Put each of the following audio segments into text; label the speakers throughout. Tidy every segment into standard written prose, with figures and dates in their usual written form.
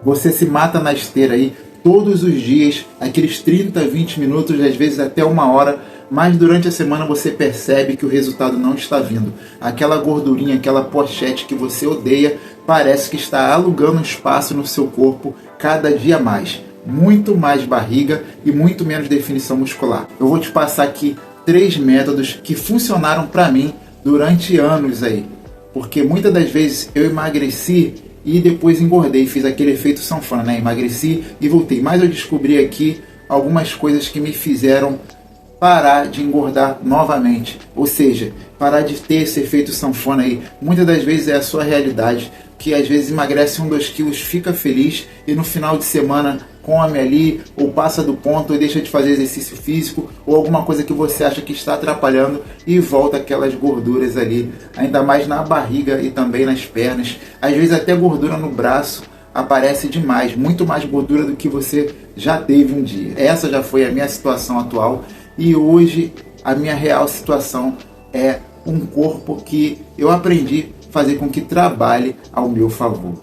Speaker 1: Você se mata na esteira aí todos os dias, aqueles 30, 20 minutos, às vezes até 1 hora, mas durante a semana você percebe que o resultado não está vindo. Aquela gordurinha, aquela pochete que você odeia, parece que está alugando espaço no seu corpo cada dia mais. Muito mais barriga e muito menos definição muscular. Eu vou te passar aqui 3 métodos que funcionaram para mim durante anos aí. Porque muitas das vezes eu emagreci e depois engordei, fiz aquele efeito sanfona, né? Emagreci e voltei. Mas eu descobri aqui algumas coisas que me fizeram parar de engordar novamente. Ou seja, parar de ter esse efeito sanfona aí. Muitas das vezes é a sua realidade, que às vezes emagrece 1, 2 quilos, fica feliz e no final de semana come ali, ou passa do ponto, ou deixa de fazer exercício físico, ou alguma coisa que você acha que está atrapalhando e volta aquelas gorduras ali, ainda mais na barriga e também nas pernas. Às vezes até gordura no braço aparece demais, muito mais gordura do que você já teve um dia. Essa já foi a minha situação atual e hoje a minha real situação é um corpo que eu aprendi a fazer com que trabalhe ao meu favor.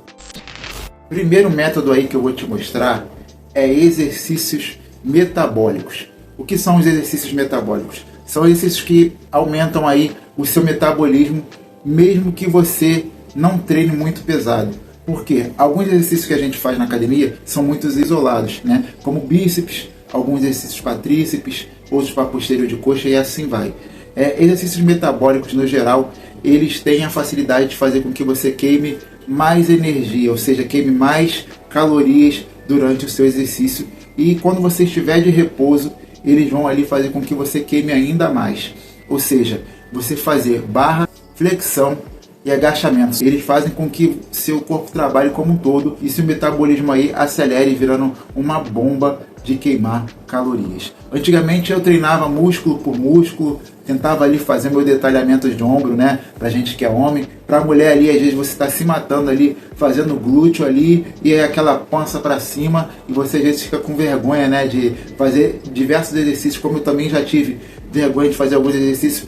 Speaker 1: Primeiro método aí que eu vou te mostrar é exercícios metabólicos. O que são os exercícios metabólicos? São exercícios que aumentam aí o seu metabolismo, mesmo que você não treine muito pesado. Por quê? Alguns exercícios que a gente faz na academia são muito isolados, né? Como bíceps, alguns exercícios para tríceps, outros para posterior de coxa e assim vai. Exercícios metabólicos, no geral, eles têm a facilidade de fazer com que você queime mais energia, ou seja, queime mais calorias durante o seu exercício, e quando você estiver de repouso, eles vão ali fazer com que você queime ainda mais. Ou seja, você fazer barra, flexão e agachamento. Eles fazem com que seu corpo trabalhe como um todo e seu metabolismo aí acelere, virando uma bomba de queimar calorias. Antigamente eu treinava músculo por músculo, tentava ali fazer meu detalhamento de ombro, né? Pra gente que é homem. Pra mulher ali, às vezes você está se matando ali, fazendo glúteo ali, e é aquela pança pra cima, e você às vezes fica com vergonha, né? De fazer diversos exercícios, como eu também já tive vergonha de fazer alguns exercícios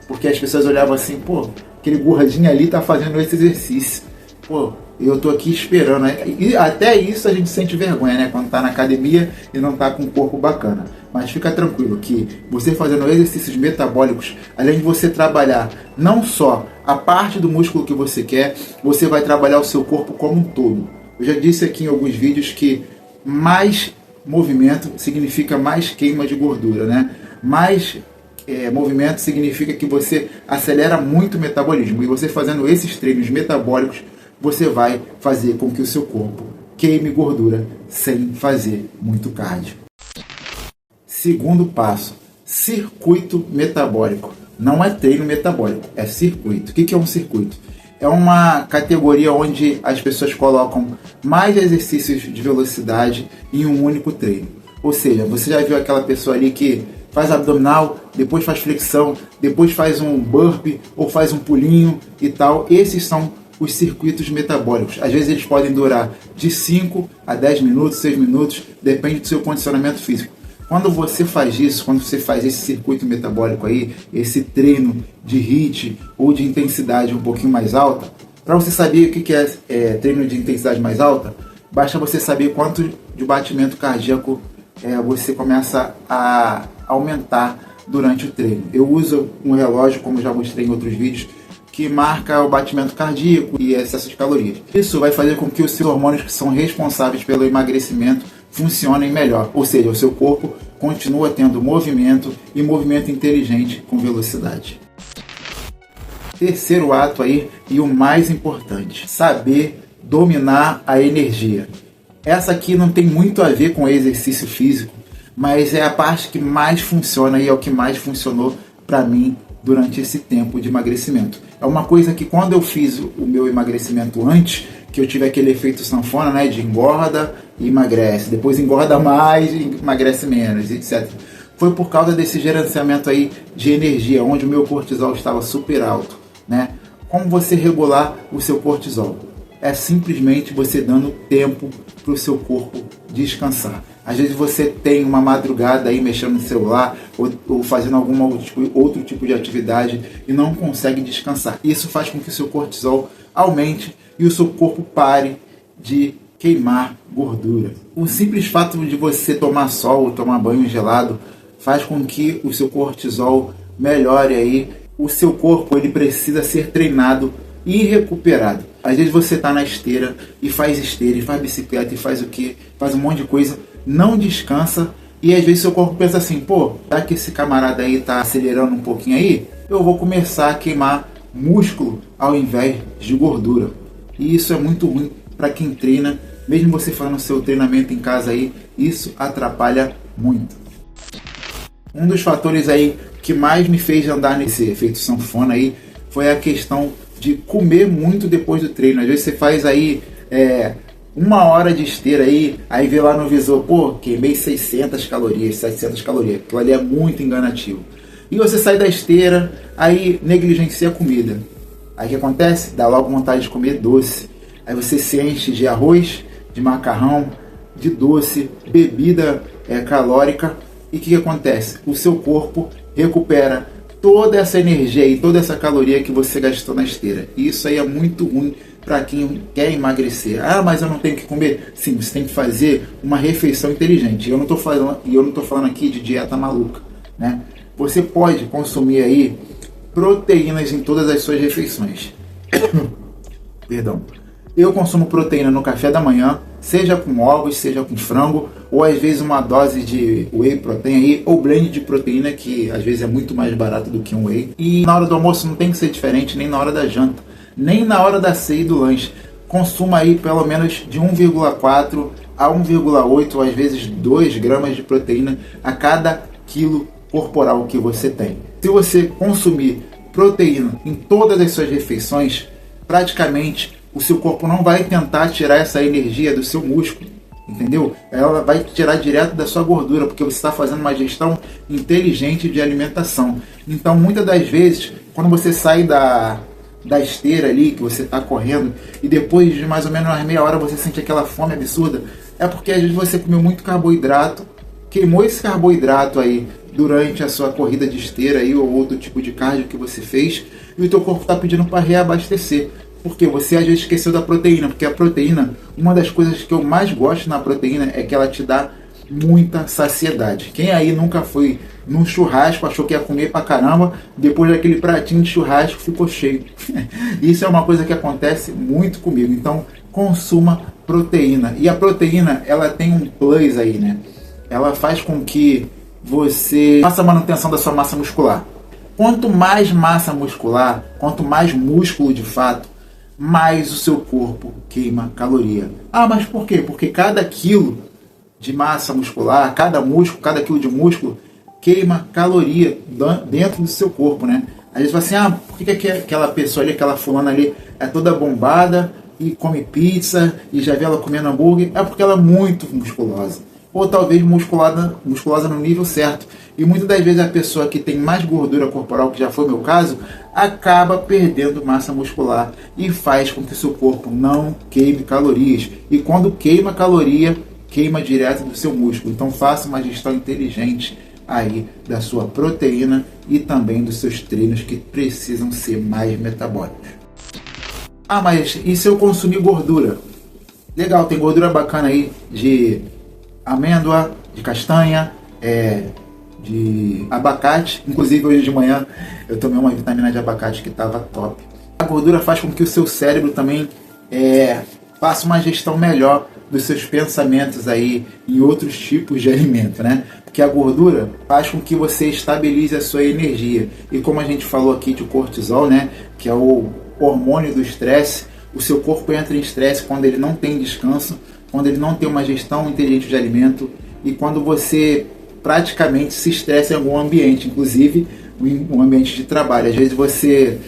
Speaker 1: porque as pessoas olhavam assim, pô, aquele gordinho ali tá fazendo esse exercício. Pô, eu tô aqui esperando, né? E até isso a gente sente vergonha, né? Quando tá na academia e não tá com um corpo bacana. Mas fica tranquilo que você fazendo exercícios metabólicos, além de você trabalhar não só a parte do músculo que você quer, você vai trabalhar o seu corpo como um todo. Eu já disse aqui em alguns vídeos que mais movimento significa mais queima de gordura, né? Mais movimento significa que você acelera muito o metabolismo. E você fazendo esses treinos metabólicos, você vai fazer com que o seu corpo queime gordura sem fazer muito cardio. Segundo passo, circuito metabólico. Não é treino metabólico, é circuito. O que é um circuito? É uma categoria onde as pessoas colocam mais exercícios de velocidade em um único treino. Ou seja, você já viu aquela pessoa ali que faz abdominal, depois faz flexão, depois faz um burpee ou faz um pulinho e tal. Esses são os circuitos metabólicos. Às vezes eles podem durar de 5 a 10 minutos, 6 minutos, depende do seu condicionamento físico. Quando você faz isso, quando você faz esse circuito metabólico aí, esse treino de HIIT ou de intensidade um pouquinho mais alta, para você saber o que é treino de intensidade mais alta, basta você saber quanto de batimento cardíaco você começa a aumentar durante o treino. Eu uso um relógio, como já mostrei em outros vídeos, que marca o batimento cardíaco e excesso de calorias. Isso vai fazer com que os seus hormônios que são responsáveis pelo emagrecimento funcionem melhor, ou seja, o seu corpo continua tendo movimento e movimento inteligente com velocidade. Terceiro ato aí, e o mais importante, saber dominar a energia. Essa aqui não tem muito a ver com exercício físico, mas é a parte que mais funciona e é o que mais funcionou para mim durante esse tempo de emagrecimento. É uma coisa que quando eu fiz o meu emagrecimento antes, que eu tive aquele efeito sanfona, né, de engorda e emagrece, depois engorda mais e emagrece menos, etc. Foi por causa desse gerenciamento aí de energia, onde o meu cortisol estava super alto, né? Como você regular o seu cortisol? É simplesmente você dando tempo para o seu corpo descansar. Às vezes você tem uma madrugada aí mexendo no celular ou fazendo algum outro tipo de atividade e não consegue descansar. Isso faz com que o seu cortisol aumente e o seu corpo pare de queimar gordura. O simples fato de você tomar sol ou tomar banho gelado faz com que o seu cortisol melhore aí. O seu corpo ele precisa ser treinado e recuperado. Às vezes você está na esteira e faz bicicleta e faz o que? Faz um monte de coisa, não descansa e às vezes seu corpo pensa assim, pô, já que esse camarada aí está acelerando um pouquinho aí, eu vou começar a queimar músculo ao invés de gordura. E isso é muito ruim para quem treina, mesmo você fazendo seu treinamento em casa aí, isso atrapalha muito. Um dos fatores aí que mais me fez andar nesse efeito sanfona aí foi a questão de comer muito depois do treino. Às vezes você faz aí 1 hora de esteira aí vê lá no visor, pô, queimei 600 calorias, 700 calorias. Aquilo ali é muito enganativo. E você sai da esteira, aí negligencia a comida. Aí o que acontece? Dá logo vontade de comer doce. Aí você se enche de arroz, de macarrão, de doce, bebida calórica. E o que acontece? O seu corpo recupera toda essa energia e toda essa caloria que você gastou na esteira. E isso aí é muito ruim para quem quer emagrecer. Ah, mas eu não tenho que comer. Sim, você tem que fazer uma refeição inteligente. E eu não estou falando aqui de dieta maluca, né? Você pode consumir aí proteínas em todas as suas refeições. Perdão. Eu consumo proteína no café da manhã, seja com ovos, seja com frango, ou às vezes uma dose de whey protein aí, ou blend de proteína, que às vezes é muito mais barato do que um whey. E na hora do almoço não tem que ser diferente, nem na hora da janta, nem na hora da ceia e do lanche. Consuma aí pelo menos de 1,4 a 1,8, ou às vezes 2 gramas de proteína a cada quilo corporal que você tem. Se você consumir proteína em todas as suas refeições, praticamente o seu corpo não vai tentar tirar essa energia do seu músculo, entendeu? Ela vai tirar direto da sua gordura, porque você está fazendo uma gestão inteligente de alimentação. Então, muitas das vezes, quando você sai da esteira ali, que você está correndo, e depois de mais ou menos umas meia hora você sente aquela fome absurda, é porque às vezes você comeu muito carboidrato, queimou esse carboidrato aí durante a sua corrida de esteira aí, ou outro tipo de cardio que você fez, e o teu corpo está pedindo para reabastecer. Porque você às vezes esqueceu da proteína, porque a proteína, uma das coisas que eu mais gosto na proteína é que ela te dá muita saciedade. Quem aí nunca foi num churrasco, achou que ia comer pra caramba, depois daquele pratinho de churrasco ficou cheio. Isso é uma coisa que acontece muito comigo. Então consuma proteína. E a proteína, ela tem um plus aí, né? Ela faz com que você faça a manutenção da sua massa muscular. Quanto mais massa muscular, quanto mais músculo de fato, mais o seu corpo queima caloria. Ah, mas por quê? Porque cada quilo de massa muscular, cada quilo de músculo queima caloria dentro do seu corpo, né? Às vezes você fala assim, por que aquela pessoa ali, aquela fulana ali é toda bombada e come pizza e já vê ela comendo hambúrguer? É porque ela é muito musculosa. Ou talvez musculosa no nível certo. E muitas das vezes a pessoa que tem mais gordura corporal, que já foi o meu caso, acaba perdendo massa muscular e faz com que o seu corpo não queime calorias. E quando queima caloria, queima direto do seu músculo. Então faça uma gestão inteligente aí da sua proteína e também dos seus treinos que precisam ser mais metabólicos. Ah, mas e se eu consumir gordura? Legal, tem gordura bacana aí de amêndoa, de castanha, de abacate. Inclusive hoje de manhã eu tomei uma vitamina de abacate que estava top. A gordura faz com que o seu cérebro também faça uma gestão melhor dos seus pensamentos aí em outros tipos de alimento, né? Porque a gordura faz com que você estabilize a sua energia. E como a gente falou aqui de cortisol, né? Que é o hormônio do estresse, o seu corpo entra em estresse quando ele não tem descanso, quando ele não tem uma gestão inteligente de alimento e quando você praticamente se estressa em algum ambiente, inclusive um ambiente de trabalho. Às vezes você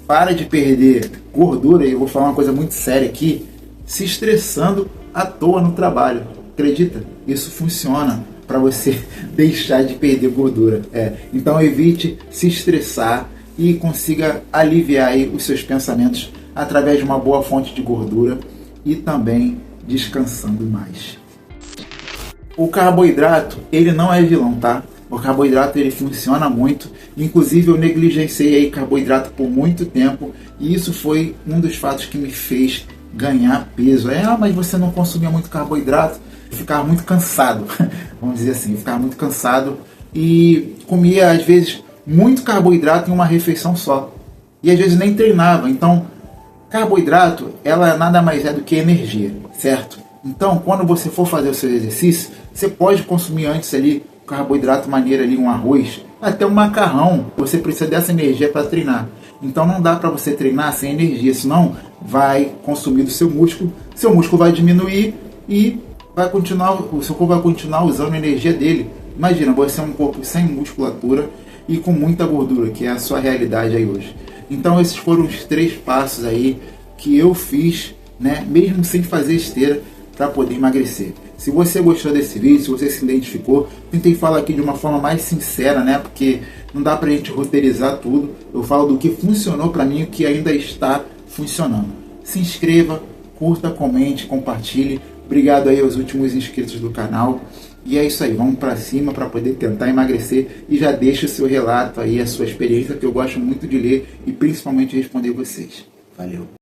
Speaker 1: para de perder gordura, e eu vou falar uma coisa muito séria aqui, se estressando à toa no trabalho. Acredita? Isso funciona para você deixar de perder gordura. Então evite se estressar e consiga aliviar aí os seus pensamentos através de uma boa fonte de gordura e também descansando mais. O carboidrato, ele não é vilão, tá? O carboidrato, ele funciona muito. Inclusive, eu negligenciei aí carboidrato por muito tempo. E isso foi um dos fatos que me fez ganhar peso. Mas você não consumia muito carboidrato, eu ficava muito cansado, vamos dizer assim, eu ficava muito cansado e comia às vezes muito carboidrato em uma refeição só. E às vezes nem treinava. Então, carboidrato, ela nada mais é do que energia, certo? Então, quando você for fazer o seu exercício, você pode consumir antes ali carboidrato maneiro ali, um arroz, até um macarrão. Você precisa dessa energia para treinar. Então não dá para você treinar sem energia, senão vai consumir do seu músculo vai diminuir e o seu corpo vai continuar usando a energia dele. Imagina, você é um corpo sem musculatura e com muita gordura, que é a sua realidade aí hoje. Então esses foram os 3 passos aí que eu fiz, né, mesmo sem fazer esteira, para poder emagrecer. Se você gostou desse vídeo, se você se identificou, tentei falar aqui de uma forma mais sincera, né, porque não dá pra gente roteirizar tudo. Eu falo do que funcionou para mim e o que ainda está funcionando. Se inscreva, curta, comente, compartilhe. Obrigado aí aos últimos inscritos do canal. E é isso aí, vamos para cima para poder tentar emagrecer. E já deixa o seu relato aí, a sua experiência, que eu gosto muito de ler e principalmente responder vocês. Valeu!